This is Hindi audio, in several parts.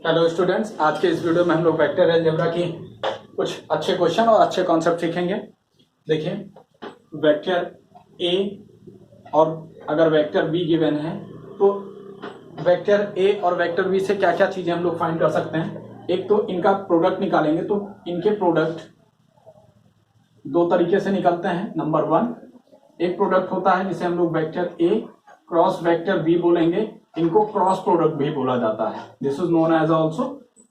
हेलो स्टूडेंट्स, आज के इस वीडियो में हम लोग वेक्टर अलजेब्रा की कुछ अच्छे क्वेश्चन और अच्छे कॉन्सेप्ट सीखेंगे। देखिए, वेक्टर ए और अगर वेक्टर बी गिवन है तो वेक्टर ए और वेक्टर बी से क्या क्या चीजें हम लोग फाइंड कर सकते हैं। एक तो इनका प्रोडक्ट निकालेंगे, तो इनके प्रोडक्ट दो तरीके से निकलते हैं। नंबर वन, एक प्रोडक्ट होता है जिसे हम लोग vector A cross vector B बोलेंगे, इनको क्रॉस प्रोडक्ट भी बोला जाता है। This is known as also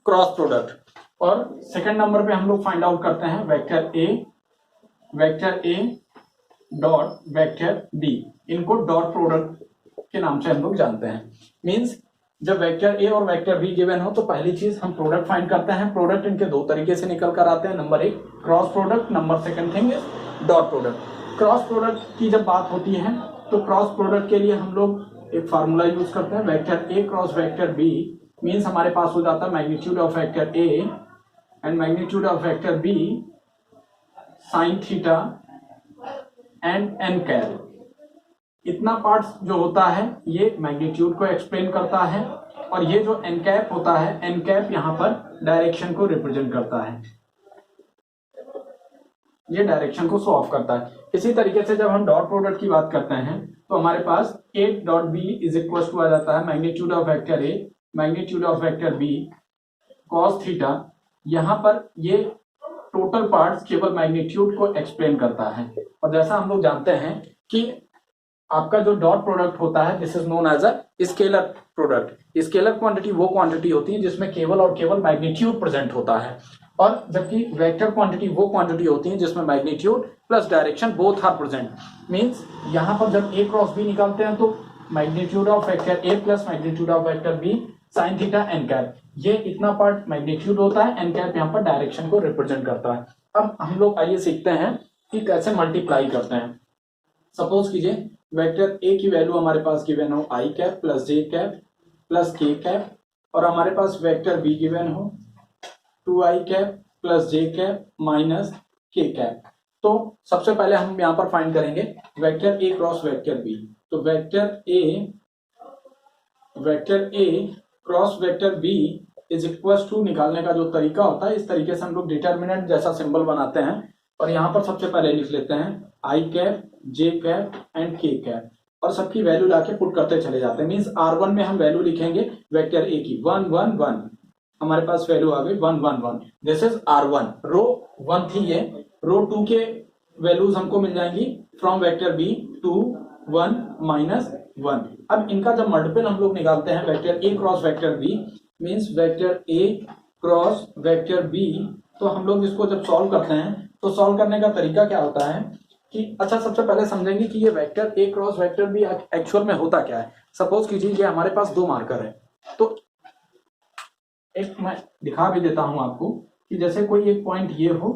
cross product. और सेकंड नंबर पे हम लोग फाइंड आउट करते हैं vector A dot vector B, इनको डॉट प्रोडक्ट के नाम से हम लोग जानते हैं। मींस जब वेक्टर ए और वेक्टर बी गिवन हो तो पहली चीज हम प्रोडक्ट फाइंड करते हैं। प्रोडक्ट इनके दो तरीके से निकल कर आते हैं। नंबर एक cross product, number second thing is dot product. Cross product की जब बात होती है तो क्रॉस प्रोडक्ट के लिए हम लोग एक फार्मूला यूज करते हैं, vector A cross vector B. Means हमारे पास हो जाता है magnitude of vector A and magnitude of vector B sine theta and n cap. इतना पार्ट्स जो होता है ये मैग्नीट्यूड को एक्सप्लेन करता है, और ये जो एन कैप होता है, एन कैप यहाँ पर डायरेक्शन को रिप्रेजेंट करता है, ये डायरेक्शन को शो ऑफ करता है। इसी तरीके से जब हम डॉट प्रोडक्ट की बात करते हैं तो हमारे पास A dot B is equal to आ जाता है magnitude of vector A magnitude of vector B cos theta. यहाँ पर ये टोटल पार्ट्स केवल मैग्नीट्यूड को एक्सप्लेन करता है। और जैसा हम लोग जानते हैं कि आपका जो डॉट प्रोडक्ट होता है this is known as a scalar product. Scalar quantity वो क्वांटिटी होती है जिसमें केवल और केवल मैग्नीट्यूड प्रेजेंट होता है, और जबकि वेक्टर क्वांटिटी वो क्वांटिटी होती है जिसमें magnitude plus direction both are present. Means यहाँ पर जब ए क्रॉस बी निकालते हैं तो magnitude of vector A plus magnitude of vector B sine theta n cap, ये इतना पार्ट मैग्नीट्यूड होता है, एन कैप यहाँ पर डायरेक्शन को रिप्रेजेंट करता है। अब हम लोग आइए सीखते हैं कि कैसे मल्टीप्लाई करते हैं। सपोज कीजिए वेक्टर ए की वैल्यू हमारे पास गिवन हो i cap plus j cap plus k cap, और हमारे पास वेक्टर बी गिवन हो 2i cap plus j cap minus k cap. तो सबसे पहले हम यहाँ पर फाइंड करेंगे vector A cross vector B. तो vector A cross vector B is equal to निकालने का जो तरीका होता है, इस तरीके से हम लोग डिटर्मिनेंट जैसा सिंबल बनाते हैं, और यहाँ पर सबसे पहले लिख लेते हैं आई कैप जे कैप एंड के कैप, और सबकी वैल्यू लाके पुट करते चले जाते हैं। मींस R1 में हम वैल्यू लिखेंगे वेक्टर ए की 1 1 1, हमारे पास वैल्यू आ गई 1 1 1। This is R1। रो 1 थी ये, रो 2 के वैल्यूज हमको मिल जाएंगी फ्रॉम वेक्टर बी 2 1 माइनस 1। अब इनका जब मल्टीपल हम लोग निकालते हैं vector A cross vector B, means vector A cross vector B, तो हम लोग इसको जब सॉल्व करते हैं तो सॉल्व करने का तरीका क्या होता है कि अच्छा, सबसे पहले समझेंगे कि ये vector A cross vector B actual में होता क्या है। सपोज कीजिए ये हमारे पास दो मार्कर है, तो एक मैं दिखा भी देता हूं आपको कि जैसे कोई एक पॉइंट ये हो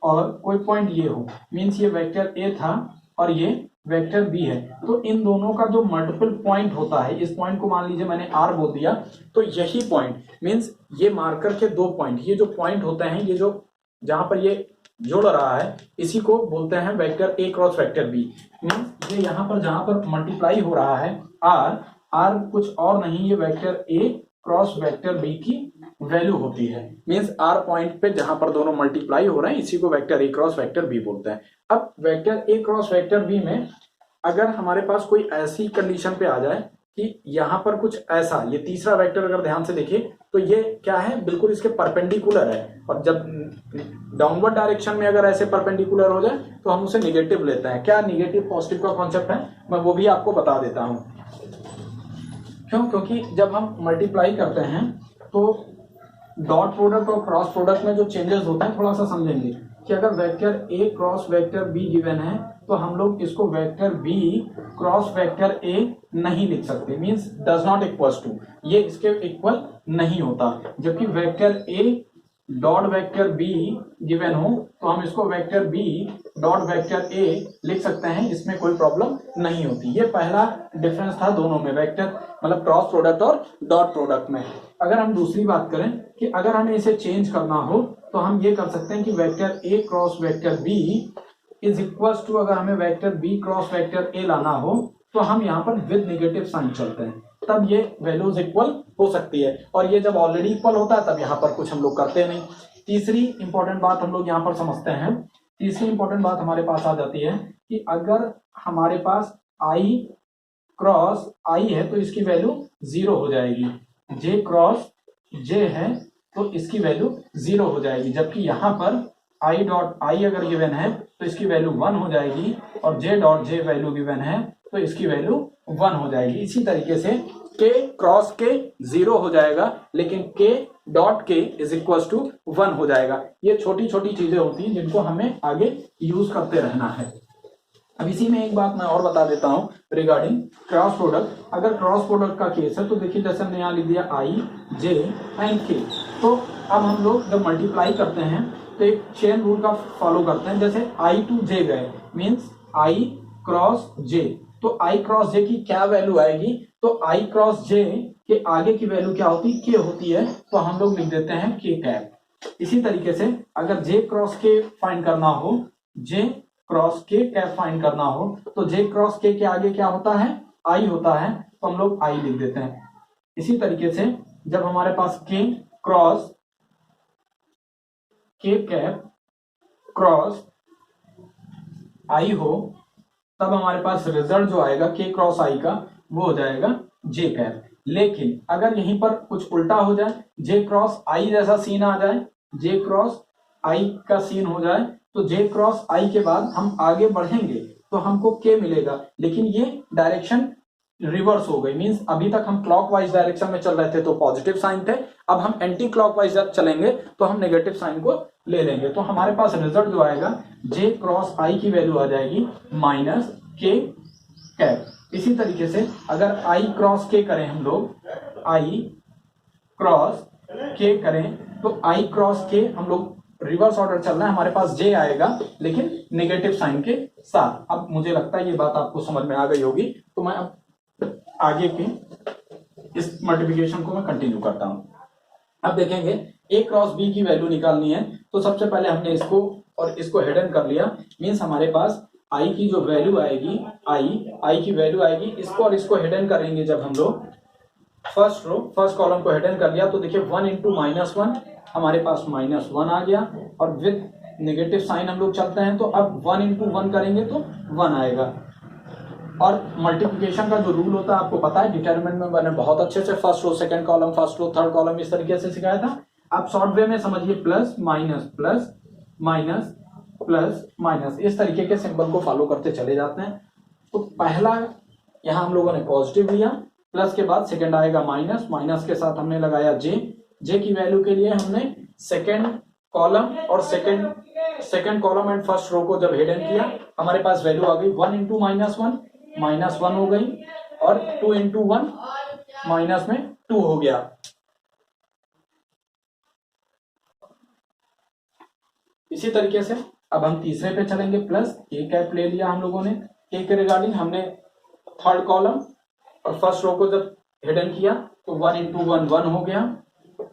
और कोई पॉइंट ये हो, मींस ये वेक्टर ए था और ये वेक्टर बी है, तो इन दोनों का जो मल्टीपल पॉइंट होता है, इस पॉइंट को मान लीजिए मैंने आर बोल दिया, तो यही पॉइंट मींस ये मार्कर के दो पॉइंट, ये जो पॉइंट होते हैं, ये जो जहां पर ये जोड़ रहा है, इसी को बोलते हैं vector A cross vector B. Means ये यहाँ पर जहां पर मल्टीप्लाई हो रहा है आर कुछ और नहीं, ये vector A cross vector B की वैल्यू होती है। मींस आर पॉइंट पे जहां पर दोनों मल्टीप्लाई हो रहे हैं, इसी को vector A cross vector B बोलते हैं। अब vector A cross vector B में अगर हमारे पास कोई ऐसी कंडीशन पे आ जाए कि यहाँ पर कुछ ऐसा, ये तीसरा वेक्टर अगर ध्यान से देखिए तो ये क्या है, बिल्कुल इसके परपेंडिकुलर है, और जब डाउनवर्ड डायरेक्शन में अगर ऐसे परपेंडिकुलर हो जाए तो हम उसे निगेटिव लेते हैं। क्या निगेटिव पॉजिटिव का कॉन्सेप्ट है, मैं वो भी आपको बता देता हूं। क्यों? क्योंकि जब हम मल्टीप्लाई करते हैं तो डॉट प्रोडक्ट और क्रॉस प्रोडक्ट में जो चेंजेस होते हैं थोड़ा सा समझेंगे कि अगर vector A cross vector B given है तो हम लोग इसको vector B cross vector A नहीं लिख सकते, means does not equals to, ये इसके इक्वल नहीं होता। जबकि vector A dot vector B given हो तो हम इसको vector B dot vector A लिख सकते हैं, इसमें कोई प्रॉब्लम नहीं होती। ये पहला डिफरेंस था दोनों में, वेक्टर मतलब क्रॉस प्रोडक्ट और डॉट प्रोडक्ट में। अगर हम दूसरी बात करें कि अगर हमें इसे चेंज करना हो तो हम ये कर सकते हैं कि vector A cross vector B is equal to, अगर हमें vector B cross vector A लाना हो तो हम यहाँ पर विद नेगेटिव साइन चलते हैं। तब ये वैल्यूज इक्वल हो सकती है, और ये जब ऑलरेडी इक्वल होता है तब यहाँ पर कुछ हम लोग करते नहीं। तीसरी इंपॉर्टेंट बात हम लोग यहाँ पर समझते हैं। तीसरी इंपॉर्टेंट बात हमारे पास आ जाती है कि अगर हमारे पास i क्रॉस i है तो इसकी वैल्यू 0 हो जाएगी, j क्रॉस j है तो इसकी वैल्यू 0 हो जाएगी, जबकि यहाँ पर i डॉट i अगर गिवन है तो इसकी वैल्यू 1 हो जाएगी, और j dot j value given है तो इसकी वैल्यू 1 हो जाएगी। इसी तरीके से k क्रॉस k 0 हो जाएगा, लेकिन k dot k is equal to 1 हो जाएगा। ये छोटी छोटी चीजें होती हैं जिनको हमें आगे यूज करते रहना है। अब इसी में एक बात मैं और बता देता हूं रिगार्डिंग क्रॉस प्रोडक्ट। अगर क्रॉस प्रोडक्ट का केस है तो देखिए जैसे हमने यहाँ लिख दिया i j एंड k, तो अब हम लोग जब मल्टीप्लाई करते हैं तो एक चेन रूल का फॉलो करते हैं। जैसे i टू j गए मीन्स i क्रॉस j, तो i क्रॉस j की क्या वैल्यू आएगी, तो i क्रॉस j के आगे की वैल्यू क्या होती है, k होती है, तो हम लोग लिख देते हैं k कैप। इसी तरीके से अगर j क्रॉस k फाइंड करना हो, j cross k cap find करना हो, तो j क्रॉस k के आगे क्या होता है, i होता है, तो हम लोग i लिख देते हैं। इसी तरीके से जब हमारे पास k cross k cap cross i हो, तब हमारे पास रिजल्ट जो आएगा k क्रॉस i का वो हो जाएगा j कैप। लेकिन अगर यहीं पर कुछ उल्टा हो जाए, j क्रॉस i जैसा सीन आ जाए, j क्रॉस i का सीन हो जाए, तो j क्रॉस i के बाद हम आगे बढ़ेंगे तो हमको k मिलेगा, लेकिन ये डायरेक्शन रिवर्स हो गई। मींस अभी तक हम क्लॉकवाइज डायरेक्शन में चल रहे थे तो पॉजिटिव साइन थे, अब हम एंटी क्लॉकवाइज चलेंगे तो हम नेगेटिव साइन को ले लेंगे। तो हमारे पास रिजल्ट जो आएगा j क्रॉस i की वैल्यू आ जाएगी माइनस k कैप। इसी तरीके से अगर i क्रॉस k करें हम लोग, i क्रॉस k करें तो i क्रॉस k हम लोग रिवर्स ऑर्डर चलना है, हमारे पास j आएगा लेकिन नेगेटिव साइन के साथ। अब मुझे लगता है ये बात आपको समझ में आ गई होगी, तो मैं अब आगे की इस मल्टीप्लिकेशन को मैं कंटिन्यू करता हूं। अब देखेंगे a क्रॉस b की वैल्यू निकालनी है, तो सबसे पहले हमने इसको और इसको हिडन कर लिया। मींस हमारे पास i की जो वैल्यू आएगी, i की वैल्यू आएगी, इसको और इसको हिडन करेंगे जब हम लोग, फर्स्ट रो फर्स्ट कॉलम को हिडन कर लिया तो देखिए 1 इंटू -1 हमारे पास -1 आ गया, और विद नेगेटिव साइन हम लोग चलते हैं तो अब 1 इंटू 1 करेंगे तो 1 आएगा। और मल्टीप्लिकेशन का जो रूल होता है आपको पता है, डिटरमिनेंट में मैंने बहुत अच्छे से first row second column first row third column इस तरीके से सिखाया था। आप शॉर्ट वे में समझिए, plus minus plus minus plus minus, इस तरीके के सिंबल को फॉलो करते चले जाते हैं। तो पहला यहाँ हम लोगों ने पॉजिटिव लिया, प्लस के बाद सेकंड आएगा माइनस, माइनस के साथ हमने लगाया जे की वैल्यू के लिए हमने सेकंड कॉलम और second column and first row को जब हिडन किया हमारे पास वैल्यू आ गई 1 इंटू -1 हो गई, और 2 इंटू 1 माइनस में 2 हो गया। इसी तरीके से अब हम तीसरे पे चलेंगे, प्लस k कैप ले लिया हम लोगों ने, k के रिगार्डिंग हमने थर्ड कॉलम और फर्स्ट रो को जब हिडन किया तो 1 इंटू 1 हो गया,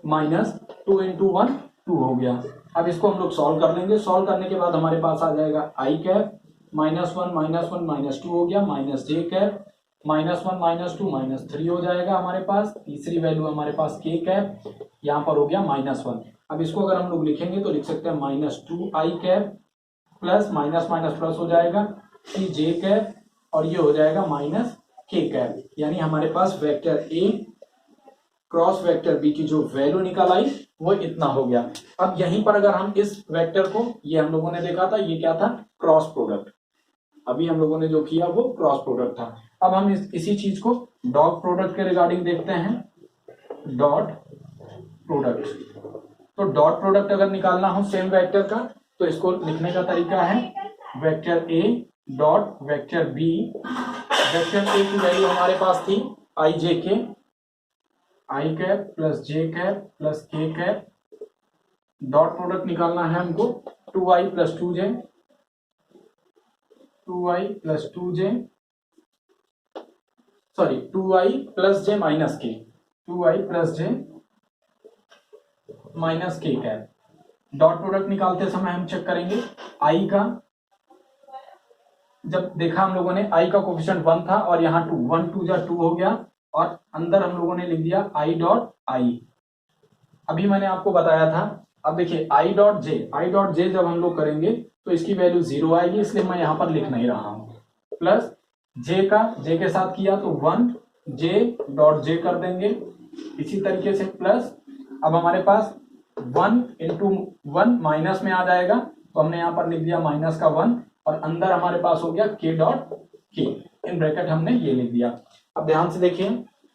माइनस 2 इंटू 1 2 हो गया। अब इसको हम लोग सॉल्व कर लेंगे, सॉल्व करने के बाद हमारे पास आ जाएगा i कैप, -1 -2 हो गया, माइनस j कैप, -1 -2 -3 हो जाएगा हमारे पास। तीसरी वैल्यू हमारे पास k कैप, यहाँ पर हो गया -1। अब इसको अगर हम लोग लिखेंगे तो लिख सकते हैं -2i cap plus minus minus plus हो जाएगा j कैप, और ये हो जाएगा -k कैप। यानी हमारे पास vector a cross vector b की जो वैल्यू निकल आई वो इतना हो गया। अब यहीं पर अगर हम इस वेक्टर को, ये हम लोगों ने देखा था ये क्या था, क्रॉस प्रोडक्ट, अभी हम लोगों ने जो किया वो क्रॉस प्रोडक्ट था। अब हम इसी चीज को डॉट प्रोडक्ट के रिगार्डिंग देखते हैं, डॉट प्रोडक्ट। तो डॉट प्रोडक्ट अगर निकालना हो सेम वेक्टर का तो इसको लिखने का तरीका है vector a dot vector b। Vector a की वैल्यू हमारे पास थी i j k, i cap plus j cap plus k cap. Dot product निकालना है हमको 2i plus 2j, 2i plus 2j, sorry 2i plus j minus k, 2i plus j minus k cap. Dot product निकालते समय हम चेक करेंगे i का, जब देखा हम लोगों ने i का कोफिशिएंट 1 था और यहाँ 2, 1 2 जा 2 हो गया, और अंदर हम लोगों ने लिख दिया आई डॉट आई। अभी मैंने आपको बताया था, अब देखिए आई डॉट जे जब हम लोग करेंगे तो इसकी वैल्यू 0 आएगी, इसलिए मैं यहां पर लिख नहीं रहा हूं। प्लस जे के साथ किया तो 1 जे डॉट जे कर देंगे, इसी तरीके से प्लस अब हमारे पास 1 इंटू 1 माइनस में आ जाएगा, तो हमने यहां पर लिख दिया माइनस का 1 और अंदर हमारे पास हो गया के डॉट के, इन ब्रैकेट हमने ये लिख दिया। अब ध्यान से देखिए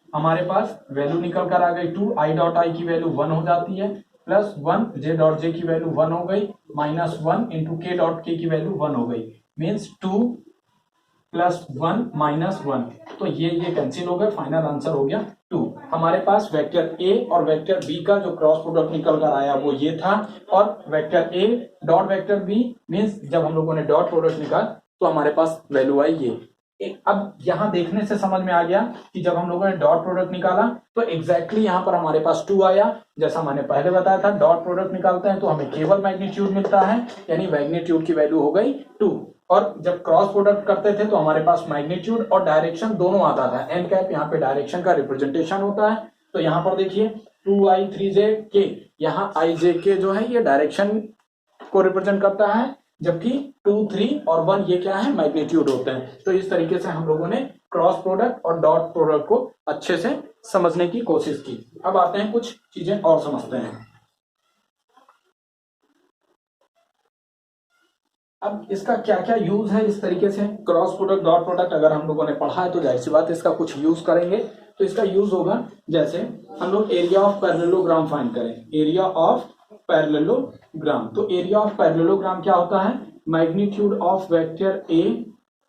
हमारे पास वैल्यू निकल कर आ गई 2, आई डॉट आई की वैल्यू 1 हो जाती है, प्लस 1 जे डॉट जे की वैल्यू 1 हो गई, माइनस 1 इंटू के डॉट के की वैल्यू 1 हो गई, मीन्स 2 प्लस 1 माइनस 1, तो ये कैंसिल हो गए, फाइनल आंसर हो गया 2। हमारे पास वेक्टर ए और वेक्टर बी का जो क्रॉस प्रोडक्ट निकल कर आया वो ये था, और vector A dot vector B means जब हम लोगों ने डॉट प्रोडक्ट निकाला तो हमारे पास वैल्यू आई ये। अब यहां देखने से समझ में आ गया कि जब हम लोगों ने डॉट प्रोडक्ट निकाला तो एग्जैक्टली यहां पर हमारे पास 2 आया। जैसा मैंने पहले बताया था, डॉट प्रोडक्ट निकालते हैं तो हमें केवल मैग्नीट्यूड मिलता है, यानी मैग्नीट्यूड की वैल्यू हो गई 2, और जब क्रॉस प्रोडक्ट करते थे तो हमारे पास मैग्नीट्यूड और डायरेक्शन दोनों आता था। एन कैप यहाँ पे डायरेक्शन का रिप्रेजेंटेशन होता है, तो यहाँ पर देखिए 2i 3j के, यहाँ i j के जो है ये डायरेक्शन को रिप्रेजेंट करता है, जबकि 2, 3 और 1 ये क्या है, मैग्नीट्यूड होते हैं। तो इस तरीके से हम लोगों ने क्रॉस प्रोडक्ट और डॉट प्रोडक्ट को अच्छे से समझने की कोशिश की। अब आते हैं कुछ चीजें और समझते हैं। अब इसका क्या क्या यूज है, इस तरीके से क्रॉस प्रोडक्ट डॉट प्रोडक्ट अगर हम लोगों ने पढ़ा है तो जाहिर सी बात है इसका कुछ यूज करेंगे। तो इसका यूज होगा, जैसे हम लोग एरिया ऑफ पैरेललोग्राम फाइंड करें, एरिया ऑफ पैरेललोग्राम, तो एरिया ऑफ पैरेललोग्राम क्या होता है, magnitude of vector A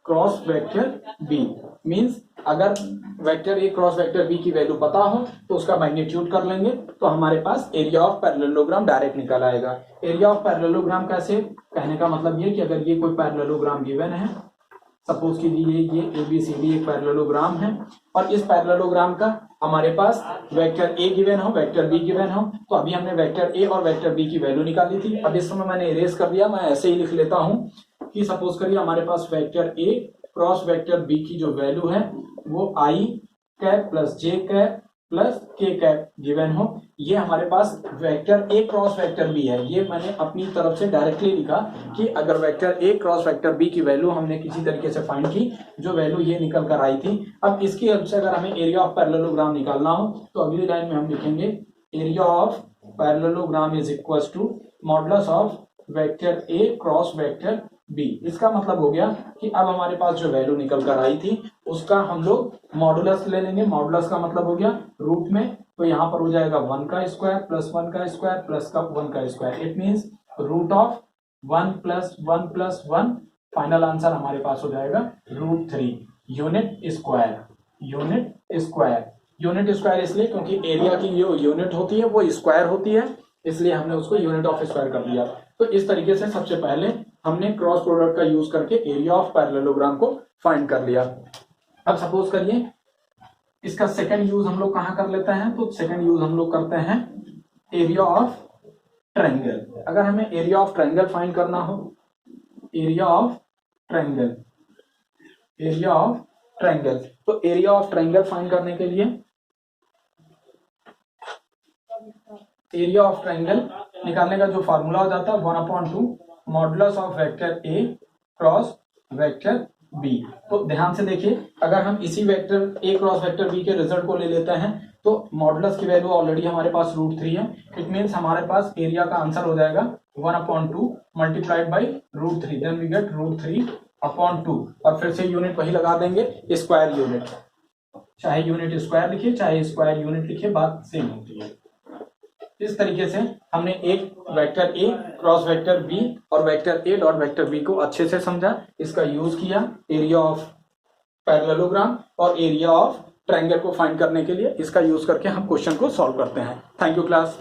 cross vector B, means अगर vector A cross vector B की वैल्यू पता हो तो उसका मैग्नीट्यूड कर लेंगे तो हमारे पास एरिया ऑफ पैरेललोग्राम डायरेक्ट निकल आएगा। एरिया ऑफ पैरेललोग्राम कैसे, कहने का मतलब ये कि अगर ये कोई पैरेललोग्राम गिवन है, सपोज कीजिए ये ABCD एक पैरेललोग्राम है, और इस पैरेललोग्राम का हमारे पास वेक्टर ए गिवन हो, वेक्टर बी गिवन हो, तो अभी हमने वेक्टर ए और वेक्टर बी की वैल्यू निकाली थी। अब इस समय मैंने इरेज कर दिया, मैं ऐसे ही लिख लेता हूँ कि सपोज करिए हमारे पास vector A cross vector B की जो वैल्यू है वो i cap plus j cap plus k cap given हो। ये हमारे पास vector A cross vector B है, ये मैंने अपनी तरफ से डायरेक्टली लिखा कि अगर vector A cross vector B की वैल्यू हमने किसी तरीके से फाइंड की, जो वैल्यू ये निकल कर आई थी। अब इसकी हेल्प से अगर हमें एरिया ऑफ पैरेललोग्राम निकालना हो तो अगली लाइन में हम लिखेंगे area of parallelogram is equal to modulus of vector A cross vector B. इसका मतलब हो गया कि अब हमारे पास जो वैल्यू निकल कर आई थी उसका हम लोग मॉडुलस ले लेंगे। मॉडुलस का मतलब हो गया रूट में, तो यहाँ पर हो जाएगा 1 का स्क्वायर प्लस 1 का स्क्वायर प्लस का 1 का square, it means root of 1 plus 1 plus 1, final answer हमारे पास हो जाएगा √3 unit square. Unit square, unit square इसलिए क्योंकि एरिया की जो यूनिट होती है वो स्क्वायर होती है, इसलिए हमने उसको यूनिट ऑफ स्क्वायर कर दिया। तो इस तरीके से सबसे पहले हमने क्रॉस प्रोडक्ट का यूज करके एरिया ऑफ पैरेललोग्राम को फाइंड कर लिया। अब सपोज करिए इसका सेकंड यूज हम लोग कहां कर लेते हैं, तो सेकंड यूज हम लोग करते हैं एरिया ऑफ ट्रायंगल। अगर हमें एरिया ऑफ ट्रायंगल फाइंड करना हो, area of triangle, area of triangle, तो एरिया ऑफ ट्रायंगल फाइंड करने के लिए एरिया ऑफ ट्रायंगल निकालने का जो फार्मूला हो जाता है 1/2 modulus of vector A cross vector B. तो ध्यान से देखिए, अगर हम इसी vector A cross vector B के रिजल्ट को ले लेते हैं तो मॉडुलस की वैल्यू ऑलरेडी हमारे पास √3 है, इट मीन्स हमारे पास एरिया का आंसर हो जाएगा 1/2 multiplied by √3, then we get √3/2, और फिर से यूनिट वही लगा देंगे, स्क्वायर यूनिट, चाहे यूनिट स्क्वायर लिखिए चाहे स्क्वायर यूनिट लिखिए, बात सेम होती है। इस तरीके से हमने एक vector A cross vector B और vector A dot vector B को अच्छे से समझा, इसका यूज किया एरिया ऑफ पैरेललोग्राम और एरिया ऑफ ट्रायंगल को फाइंड करने के लिए। इसका यूज करके हम क्वेश्चन को सॉल्व करते हैं। Thank you class.